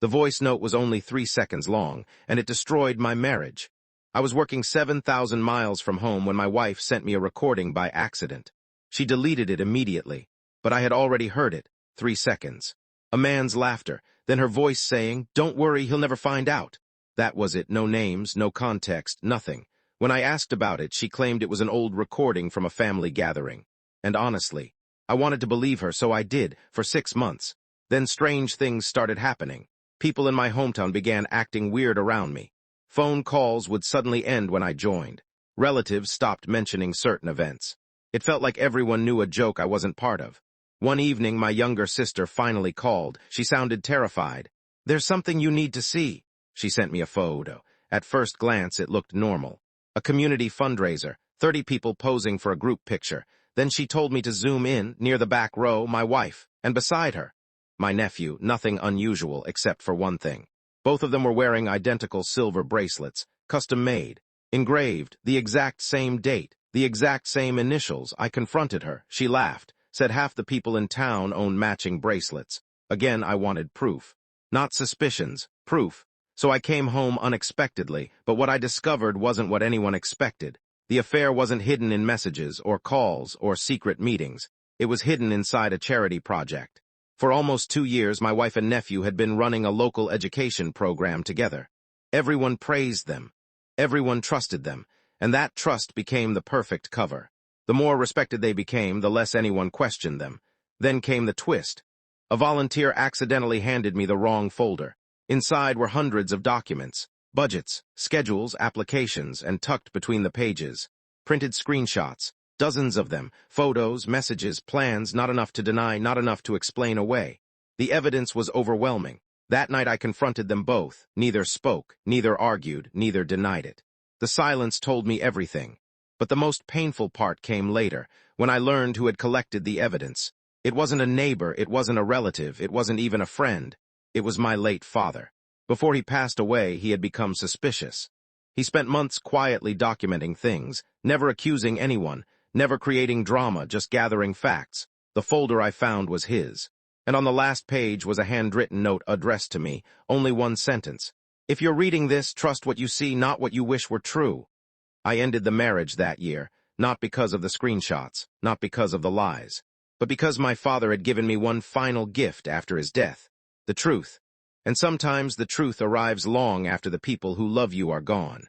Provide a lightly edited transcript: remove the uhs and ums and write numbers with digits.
The voice note was only 3 seconds long, and it destroyed my marriage. I was working 7,000 miles from home when my wife sent me a recording by accident. She deleted it immediately, but I had already heard it, 3 seconds. A man's laughter, then her voice saying, "Don't worry, he'll never find out." That was it, no names, no context, nothing. When I asked about it, she claimed it was an old recording from a family gathering. And honestly, I wanted to believe her, so I did, for 6 months. Then strange things started happening. People in my hometown began acting weird around me. Phone calls would suddenly end when I joined. Relatives stopped mentioning certain events. It felt like everyone knew a joke I wasn't part of. One evening, my younger sister finally called. She sounded terrified. "There's something you need to see." She sent me a photo. At first glance, it looked normal. A community fundraiser, 30 people posing for a group picture. Then she told me to zoom in, near the back row, my wife, and beside her, my nephew. Nothing unusual except for one thing. Both of them were wearing identical silver bracelets, custom-made, engraved, the exact same date, the exact same initials. I confronted her. She laughed, said half the people in town own matching bracelets. Again, I wanted proof. Not suspicions, proof. So I came home unexpectedly, but what I discovered wasn't what anyone expected. The affair wasn't hidden in messages or calls or secret meetings. It was hidden inside a charity project. For almost 2 years, my wife and nephew had been running a local education program together. Everyone praised them. Everyone trusted them, and that trust became the perfect cover. The more respected they became, the less anyone questioned them. Then came the twist. A volunteer accidentally handed me the wrong folder. Inside were hundreds of documents, budgets, schedules, applications, and tucked between the pages, printed screenshots, dozens of them, photos, messages, plans, not enough to deny, not enough to explain away. The evidence was overwhelming. That night I confronted them both. Neither spoke, neither argued, neither denied it. The silence told me everything. But the most painful part came later, when I learned who had collected the evidence. It wasn't a neighbor, it wasn't a relative, it wasn't even a friend. It was my late father. Before he passed away, he had become suspicious. He spent months quietly documenting things, never accusing anyone, never creating drama, just gathering facts. The folder I found was his. And on the last page was a handwritten note addressed to me, only one sentence. "If you're reading this, trust what you see, not what you wish were true." I ended the marriage that year, not because of the screenshots, not because of the lies, but because my father had given me one final gift after his death. The truth. And sometimes the truth arrives long after the people who love you are gone.